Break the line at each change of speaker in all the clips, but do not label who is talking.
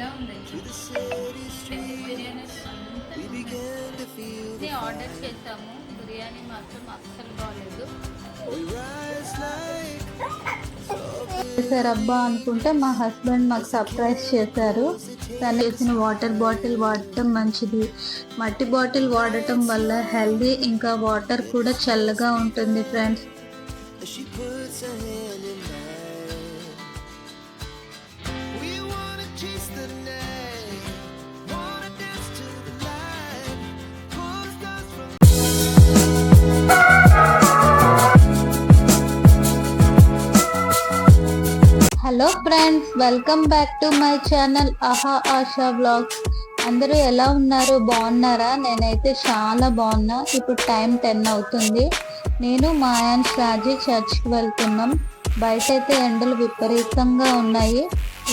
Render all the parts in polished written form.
ఎలా ఉంది బిర్యానీ అంతా ఆర్డర్ చేసాము. బిర్యానీ మాత్రం అస్సలు బాగాలేదు.
చేశారబ్బా అనుకుంటే మా హస్బెండ్ మాకు సర్ప్రైజ్ చేశారు. తను వేసిన వాటర్ బాటిల్ వాడటం మంచిది. మట్టి బాటిల్ వాడటం వల్ల హెల్దీ, ఇంకా వాటర్ కూడా చల్లగా ఉంటుంది friends. Hello friends, welcome back to my channel ఆహా ఆశా వ్లాగ్స్. అందరూ ఎలా ఉన్నారు? బాగున్నారా? నేనైతే చాలా బాగున్నా. ఇప్పుడు టైం 10 అవుతుంది. నేను మా ఆయన రాజీ చర్చ్కి వెళ్తున్నాం. బయట అయితే ఎండలు విపరీతంగా ఉన్నాయి.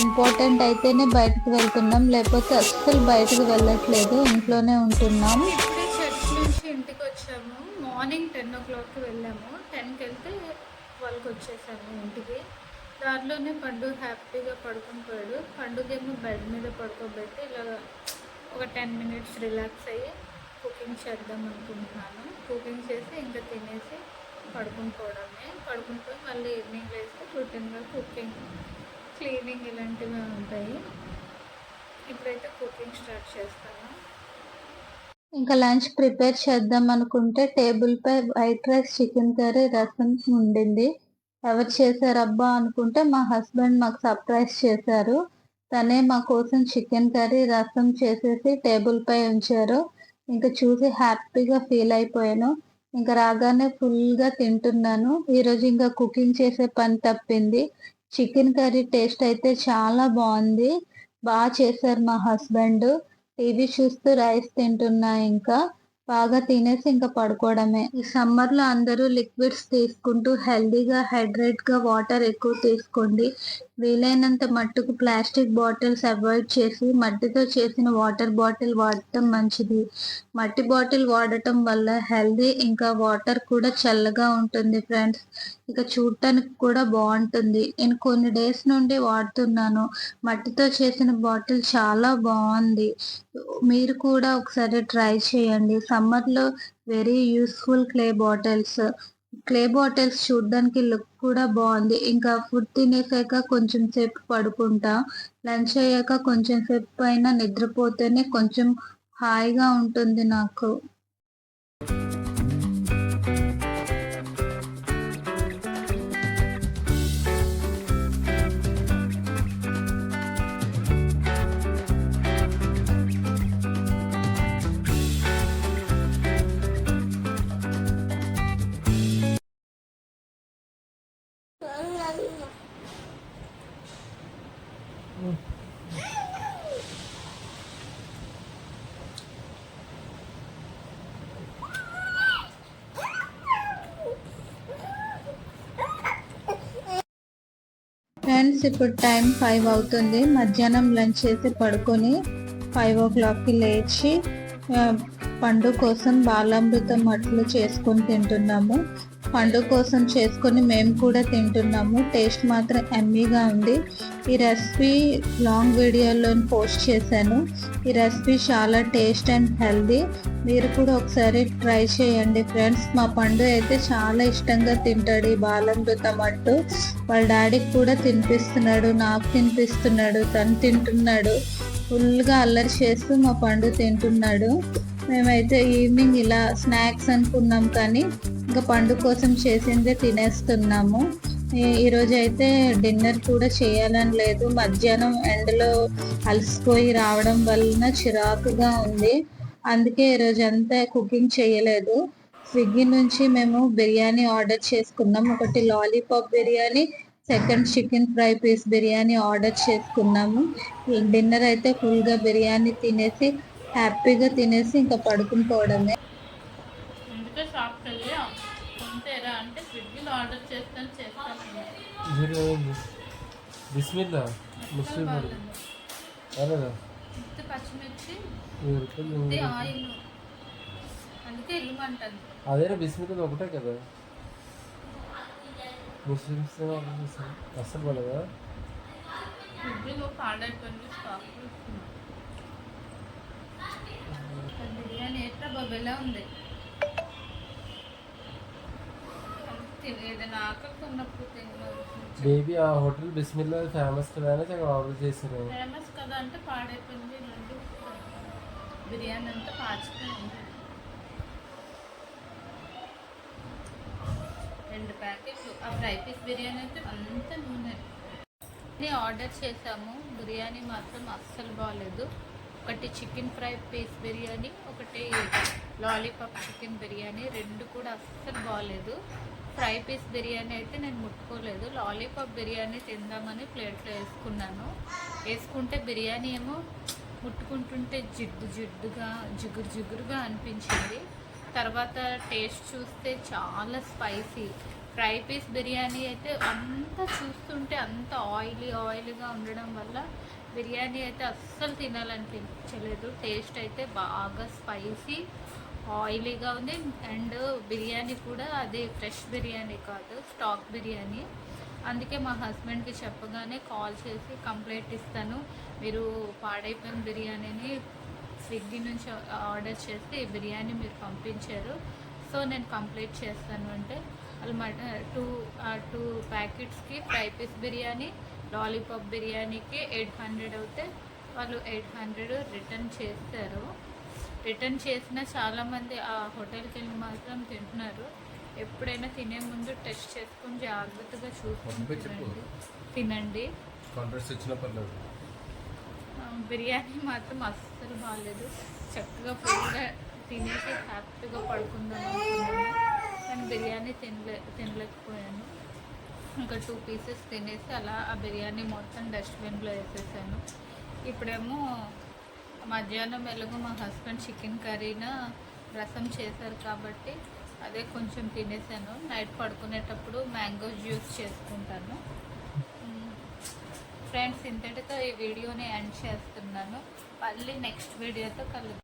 ఇంపార్టెంట్ అయితేనే బయటకు వెళ్తున్నాం, లేకపోతే అస్సలు బయటకు వెళ్ళట్లేదు, ఇంట్లోనే ఉంటున్నాం.
ఇప్పుడే చర్చ్ నుంచి ఇంటికి వచ్చాము. మార్నింగ్ 10 o'clockకి వెళ్ళాము. 10కి వెళ్తే 12కి వచ్చేసాము ఇంటికి. దారిలోనే పండు హ్యాపీగా పడుకుని పోయాడు. పండుగేమో బెడ్ మీద పడుకోబెట్టి ఇలా ఒక 10 minutes రిలాక్స్ అయ్యి కుకింగ్ చేద్దాం అనుకుంటున్నాను. కుకింగ్ చేసి ఇంకా తినేసి పడుకుని పోవడమే. పడుకుని పోయి మళ్ళీ ఈవినింగ్ వేస్తే రొటీన్గా కుకింగ్, క్లీనింగ్ ఇలాంటివి ఉంటాయి. ఇప్పుడైతే కుకింగ్ స్టార్ట్ చేస్తాను.
ఇంకా లంచ్ ప్రిపేర్ చేద్దాం అనుకుంటే టేబుల్ పై వైట్ రైస్, చికెన్ కర్రీ, రసం ఉండింది. ఎవరు చేశారబ్బా అనుకుంటే మా హస్బెండ్ మాకు సర్ప్రైజ్ చేశారు. తనే మా కోసం చికెన్ కర్రీ, రసం చేసేసి టేబుల్ పై ఉంచారు. ఇంకా చూసి హ్యాపీగా ఫీల్ అయిపోయాను. ఇంకా రాగానే ఫుల్గా తింటున్నాను. ఈరోజు ఇంకా కుకింగ్ చేసే పని తప్పింది. చికెన్ కర్రీ టేస్ట్ అయితే చాలా బాగుంది. బాగా చేశారు మా హస్బెండ్. టీవీ చూస్తూ రైస్ తింటున్నా. ఇంకా బాగా తినేసి ఇంకా పడుకోవడమే. ఈ సమ్మర్ లో అందరూ లిక్విడ్స్ తీసుకుంటూ హెల్దీగా, హైడ్రేట్ గా వాటర్ ఎక్కువ తీసుకోండి. వీలైనంత మట్టుకు ప్లాస్టిక్ బాటిల్స్ అవాయిడ్ చేసి మట్టితో చేసిన వాటర్ బాటిల్ వాడటం మంచిది. మట్టి బాటిల్ వాడటం వల్ల హెల్దీ, ఇంకా వాటర్ కూడా చల్లగా ఉంటుంది ఫ్రెండ్స్. ఇక చూడటానికి కూడా బాగుంటుంది. నేను కొన్ని డేస్ నుండి వాడుతున్నాను. మట్టితో చేసిన బాటిల్ చాలా బాగుంది. మీరు కూడా ఒకసారి ట్రై చేయండి. సమ్మర్లో వెరీ యూస్ఫుల్ క్లే బాటిల్స్ చూడడానికి లుక్ కూడా బాగుంది. ఇంకా ఫుడ్ తినేసాక కొంచెం సేపు పడుకుంటా. లంచ్ అయ్యాక కొంచెం సేపు పైన నిద్రపోతేనే కొంచెం హాయిగా ఉంటుంది నాకు. ఫ్రెండ్స్, ఇప్పుడు టైం 5 అవుతుంది. మధ్యాహ్నం లంచ్ చేసి పడుకొని 5 o'clockకి లేచి పండు కోసం బాలామృతం అట్లు చేసుకొని తింటున్నాము. పండు కోసం చేసుకొని మేము కూడా తింటున్నాము. టేస్ట్ మాత్రం ఎమ్మీగా ఉంది. ఈ రెసిపీ లాంగ్ వీడియోలో పోస్ట్ చేశాను. ఈ రెసిపీ చాలా టేస్ట్ అండ్ హెల్దీ. మీరు కూడా ఒకసారి ట్రై చేయండి ఫ్రెండ్స్. మా పండు అయితే చాలా ఇష్టంగా తింటాడు ఈ బాలామృతం అట్టు. వాళ్ళ డాడీకి కూడా తినిపిస్తున్నాడు, నాకు తినిపిస్తున్నాడు, తను తింటున్నాడు. ఫుల్గా అల్లరి చేస్తూ మా పండు తింటున్నాడు. మేమైతే ఈవినింగ్ ఇలా స్నాక్స్ అనుకున్నాం, కానీ ఇంకా పండు కోసం చేసిందే తినేస్తున్నాము. ఈరోజు అయితే డిన్నర్ కూడా చేయాలని లేదు. మధ్యాహ్నం ఎండలో అలసిపోయి రావడం వలన చిరాకుగా ఉంది. అందుకే ఈరోజు అంతా కుకింగ్ చేయలేదు. స్విగ్గీ నుంచి మేము బిర్యానీ ఆర్డర్ చేసుకున్నాం. ఒకటి lollipop biryani, second chicken fry piece biryani order చేసుకున్నాము. డిన్నర్ అయితే ఫుల్గా బిర్యానీ తినేసి హ్యాపీగా తినేసి ఇంకా పడుకుని పోవడమే.
అందుకే షాప్కి వెళ్ళి కొంతేరా అంటే స్విగ్గీలో ఆర్డర్ చేస్తాను.
బిస్మిల్లా ముస్లిం
పచ్చిమిర్చి, ఆయిల్, అందుకే ఇల్లుమంటాను.
అదే బిస్మిల్లా ఒకటే కదా. ముస్లిమ్స్ అస్సలు పడదా?
ఫ్రిడ్జ్లో పాడైపోయింది స్టాక్ బిర్యానీ ఎట్లా బొబ్బెలా ఉంది. ఏదైనా ఆకలికి ఉన్నప్పుడు తినలేదు.
బేబీ ఆ హోటల్ బిస్మిల్లా ఫేమస్ కదా అని చాలా ఆర్డర్ చేశాను.
ఫేమస్ కదా అంటే పాడైపోయింది. ఇలాంటి బిర్యానీ అంతా పాచిపోయింది. 2 ప్యాకెట్లు. ఆ ఫ్రై పీస్ బిర్యానీ అయితే అంత నూనె. ఆర్డర్ చేసాము. బిర్యానీ మాత్రం అస్సలు బాగాలేదు. ఒకటి చికెన్ ఫ్రై పీస్ బిర్యానీ, ఒకటి లాలీపాప్ చికెన్ బిర్యానీ, 2 కూడా అస్సలు బాగాలేదు. ఫ్రై పీస్ బిర్యానీ అయితే నేను ముట్టుకోలేదు. లాలీపాప్ బిర్యానీ తిందామని ప్లేట్లో వేసుకుంటే బిర్యానీ ఏమో ముట్టుకుంటుంటే జిడ్డుగా జిగురుగా అనిపించింది. తర్వాత టేస్ట్ చూస్తే చాలా స్పైసీ. ఫ్రై పీస్ బిర్యానీ అయితే అంతా చూస్తుంటే అంత ఆయిలీగా ఉండడం వల్ల బిర్యానీ అయితే అస్సలు తినాలనిపించలేదు. టేస్ట్ అయితే బాగా స్పైసీ ఆయిలీగా ఉంది. అండ్ బిర్యానీ కూడా అది ఫ్రెష్ బిర్యానీ కాదు, స్టాక్ బిర్యానీ. అందుకే మా హస్బెండ్కి చెప్పగానే కాల్ చేసి కంప్లైంట్ ఇస్తాను, మీరు పాడైపోయిన బిర్యానీని స్విగ్గీ నుంచి ఆర్డర్ చేస్తే ఈ బిర్యానీ మీరు పంపించారు, సో నేను కంప్లైంట్ చేస్తాను అంటే వాళ్ళు 2 ప్యాకెట్స్కి ఫ్రై పీస్ బిర్యానీ, లాలీపాప్ బిర్యానీకి 800 అవుతే వాళ్ళు 800 రిటర్న్ చేస్తారు. రిటర్న్ చేసిన చాలామంది ఆ హోటల్కి వెళ్ళి మాత్రం తింటున్నారు. ఎప్పుడైనా తినే ముందు టెస్ట్ చేసుకుని జాగ్రత్తగా చూసుకుని తినండి. బిర్యానీ మాత్రం అస్సలు బాగాలేదు. చక్కగా ఫుల్గా తినేసి హ్యాపీగా పడుకుందాం అనుకున్నాను, కానీ బిర్యానీ తినలేకపోయాను. ఇంకా 2 పీసెస్ తినేసి అలా ఆ బిర్యానీ మొత్తం డస్ట్బిన్లో వేసేసాను. ఇప్పుడేమో మధ్యాహ్నం ఎలాగో మా హస్బెండ్ చికెన్ కర్రీనా రసం చేశారు కాబట్టి అదే కొంచెం తినేసాను. నైట్ పడుకునేటప్పుడు మ్యాంగో జ్యూస్ చేసుకుంటాను. ఫ్రెండ్స్, ఇంతటితో ఈ వీడియోని ఎండ్ చేస్తున్నాను. మళ్ళీ నెక్స్ట్ వీడియోతో కలుద్దాం.